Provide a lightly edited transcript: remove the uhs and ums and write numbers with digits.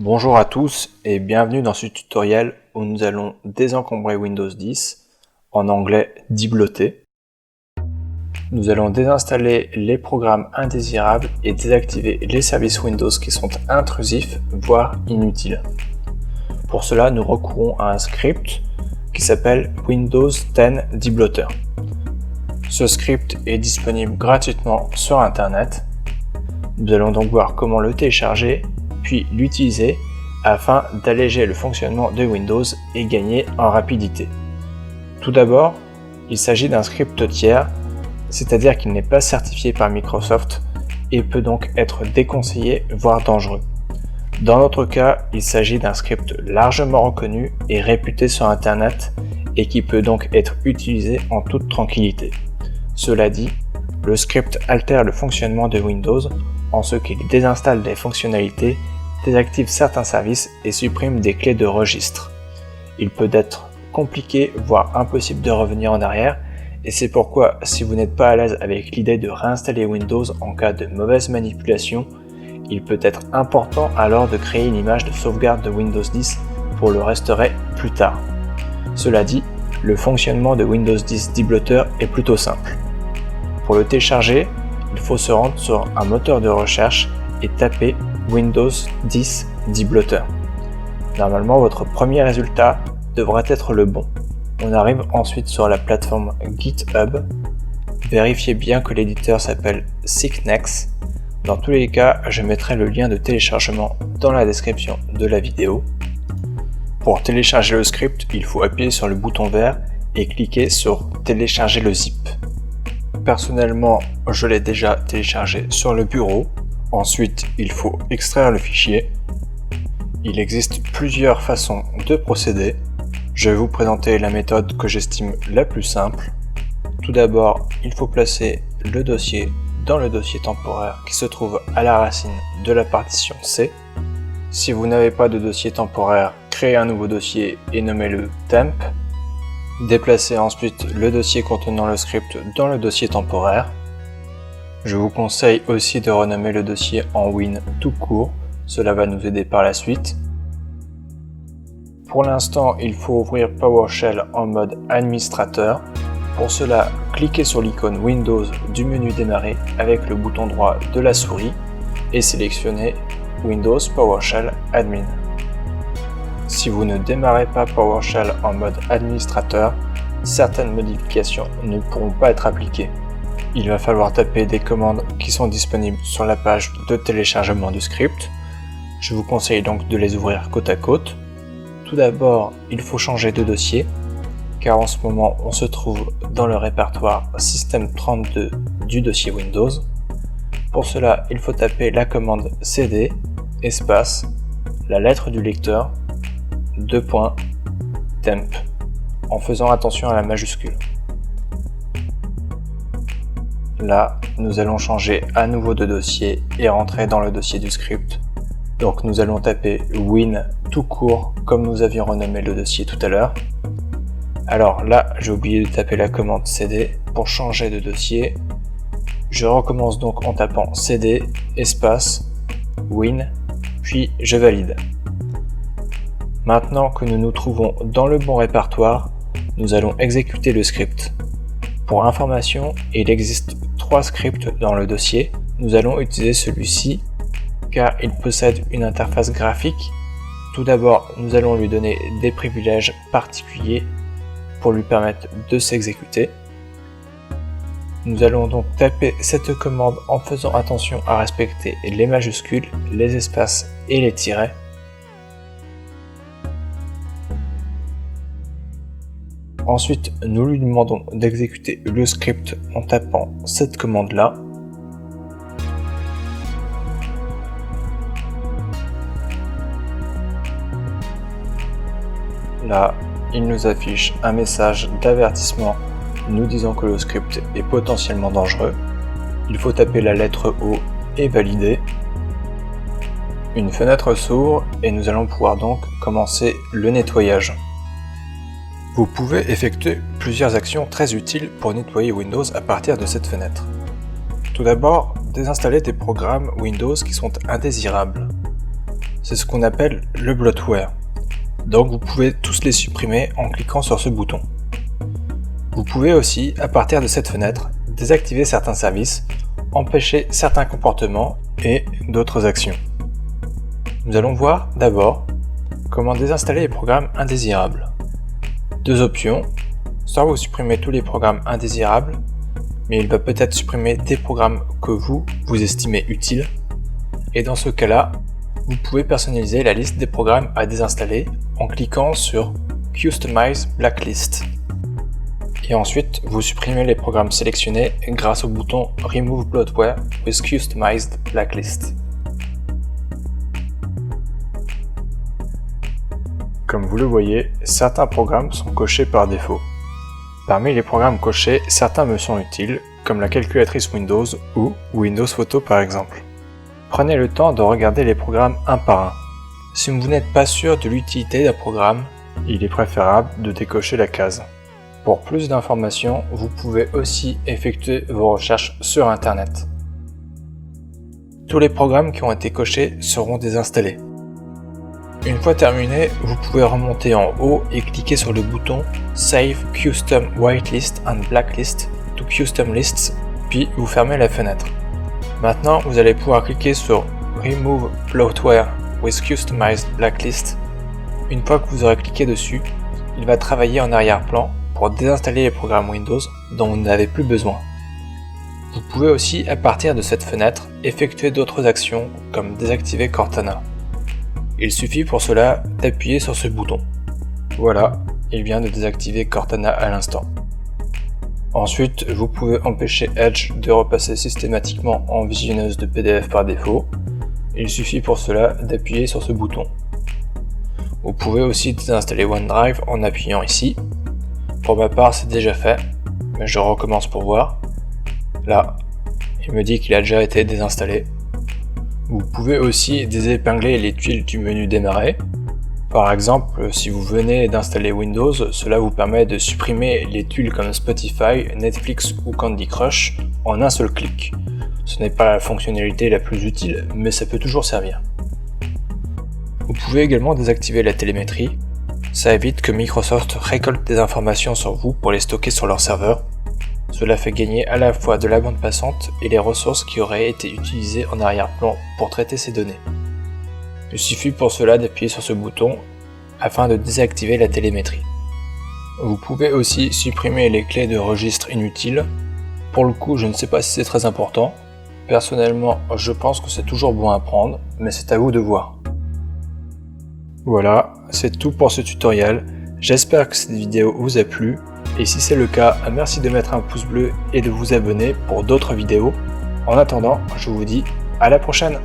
Bonjour à tous et bienvenue dans ce tutoriel où nous allons désencombrer Windows 10, en anglais déblotter. Nous allons désinstaller les programmes indésirables et désactiver les services Windows qui sont intrusifs, voire inutiles. Pour cela, nous recourons à un script qui s'appelle Windows 10 Deblotter. Ce script est disponible gratuitement sur Internet. Nous allons donc voir comment le télécharger puis l'utiliser afin d'alléger le fonctionnement de Windows et gagner en rapidité. Tout d'abord, il s'agit d'un script tiers, c'est-à-dire qu'il n'est pas certifié par Microsoft et peut donc être déconseillé, voire dangereux. Dans notre cas, il s'agit d'un script largement reconnu et réputé sur Internet et qui peut donc être utilisé en toute tranquillité. Cela dit, le script altère le fonctionnement de Windows en ce qu'il désinstalle des fonctionnalités, désactive certains services et supprime des clés de registre. Il peut être compliqué, voire impossible de revenir en arrière, et c'est pourquoi, si vous n'êtes pas à l'aise avec l'idée de réinstaller Windows en cas de mauvaise manipulation, il peut être important alors de créer une image de sauvegarde de Windows 10 pour le restaurer plus tard. Cela dit, le fonctionnement de Windows 10 Deblotter est plutôt simple. Pour le télécharger, il faut se rendre sur un moteur de recherche et taper Windows 10 Deblotter. Normalement, votre premier résultat devrait être le bon. On arrive ensuite sur la plateforme GitHub. Vérifiez bien que l'éditeur s'appelle Sicknex. Dans tous les cas, je mettrai le lien de téléchargement dans la description de la vidéo. Pour télécharger le script, il faut appuyer sur le bouton vert et cliquer sur télécharger le zip. Personnellement, je l'ai déjà téléchargé sur le bureau. Ensuite, il faut extraire le fichier. Il existe plusieurs façons de procéder. Je vais vous présenter la méthode que j'estime la plus simple. Tout d'abord, il faut placer le dossier dans le dossier temporaire qui se trouve à la racine de la partition C. Si vous n'avez pas de dossier temporaire, créez un nouveau dossier et nommez-le temp. Déplacez ensuite le dossier contenant le script dans le dossier temporaire. Je vous conseille aussi de renommer le dossier en Win tout court, cela va nous aider par la suite. Pour l'instant, il faut ouvrir PowerShell en mode administrateur. Pour cela, cliquez sur l'icône Windows du menu Démarrer avec le bouton droit de la souris et sélectionnez Windows PowerShell Admin. Si vous ne démarrez pas PowerShell en mode administrateur, certaines modifications ne pourront pas être appliquées. Il va falloir taper des commandes qui sont disponibles sur la page de téléchargement du script. Je vous conseille donc de les ouvrir côte à côte. Tout d'abord, il faut changer de dossier, car en ce moment on se trouve dans le répertoire Système 32 du dossier Windows. Pour cela, il faut taper la commande cd, espace, la lettre du lecteur, temp, en faisant attention à la majuscule. Là, nous allons changer à nouveau de dossier et rentrer dans le dossier du script. Donc nous allons taper Win tout court comme nous avions renommé le dossier tout à l'heure. Alors là, j'ai oublié de taper la commande cd pour changer de dossier. Je recommence donc en tapant cd, espace, Win, puis je valide. Maintenant que nous nous trouvons dans le bon répertoire, nous allons exécuter le script. Pour information, il existe 3 scripts dans le dossier. Nous allons utiliser celui-ci car il possède une interface graphique. Tout d'abord, nous allons lui donner des privilèges particuliers pour lui permettre de s'exécuter. Nous allons donc taper cette commande en faisant attention à respecter les majuscules, les espaces et les tirets. Ensuite, nous lui demandons d'exécuter le script en tapant cette commande-là. Là, il nous affiche un message d'avertissement nous disant que le script est potentiellement dangereux. Il faut taper la lettre O et valider. Une fenêtre s'ouvre et nous allons pouvoir donc commencer le nettoyage. Vous pouvez effectuer plusieurs actions très utiles pour nettoyer Windows à partir de cette fenêtre. Tout d'abord, désinstaller des programmes Windows qui sont indésirables. C'est ce qu'on appelle le bloatware. Donc vous pouvez tous les supprimer en cliquant sur ce bouton. Vous pouvez aussi, à partir de cette fenêtre, désactiver certains services, empêcher certains comportements et d'autres actions. Nous allons voir d'abord comment désinstaller les programmes indésirables. Deux options, soit vous supprimez tous les programmes indésirables, mais il va peut-être supprimer des programmes que vous estimez utiles, et dans ce cas-là, vous pouvez personnaliser la liste des programmes à désinstaller en cliquant sur Customize Blacklist. Et ensuite, vous supprimez les programmes sélectionnés grâce au bouton Remove Bloatware with Customized Blacklist. Comme vous le voyez, certains programmes sont cochés par défaut. Parmi les programmes cochés, certains me sont utiles, comme la calculatrice Windows ou Windows Photo par exemple. Prenez le temps de regarder les programmes un par un. Si vous n'êtes pas sûr de l'utilité d'un programme, il est préférable de décocher la case. Pour plus d'informations, vous pouvez aussi effectuer vos recherches sur Internet. Tous les programmes qui ont été cochés seront désinstallés. Une fois terminé, vous pouvez remonter en haut et cliquer sur le bouton Save Custom Whitelist and Blacklist to Custom Lists, puis vous fermez la fenêtre. Maintenant, vous allez pouvoir cliquer sur Remove Bloatware with Customized Blacklist. Une fois que vous aurez cliqué dessus, il va travailler en arrière-plan pour désinstaller les programmes Windows dont vous n'avez plus besoin. Vous pouvez aussi, à partir de cette fenêtre, effectuer d'autres actions comme désactiver Cortana. Il suffit pour cela d'appuyer sur ce bouton. Voilà, il vient de désactiver Cortana à l'instant. Ensuite, vous pouvez empêcher Edge de repasser systématiquement en visionneuse de PDF par défaut. Il suffit pour cela d'appuyer sur ce bouton. Vous pouvez aussi désinstaller OneDrive en appuyant ici. Pour ma part, c'est déjà fait, mais je recommence pour voir. Là, il me dit qu'il a déjà été désinstallé. Vous pouvez aussi désépingler les tuiles du menu démarrer. Par exemple, si vous venez d'installer Windows, cela vous permet de supprimer les tuiles comme Spotify, Netflix ou Candy Crush en un seul clic. Ce n'est pas la fonctionnalité la plus utile, mais ça peut toujours servir. Vous pouvez également désactiver la télémétrie. Ça évite que Microsoft récolte des informations sur vous pour les stocker sur leur serveur. Cela fait gagner à la fois de la bande passante et les ressources qui auraient été utilisées en arrière-plan pour traiter ces données. Il suffit pour cela d'appuyer sur ce bouton afin de désactiver la télémétrie. Vous pouvez aussi supprimer les clés de registre inutiles. Pour le coup, je ne sais pas si c'est très important. Personnellement, je pense que c'est toujours bon à prendre, mais c'est à vous de voir. Voilà, c'est tout pour ce tutoriel. J'espère que cette vidéo vous a plu. Et si c'est le cas, merci de mettre un pouce bleu et de vous abonner pour d'autres vidéos. En attendant, je vous dis à la prochaine!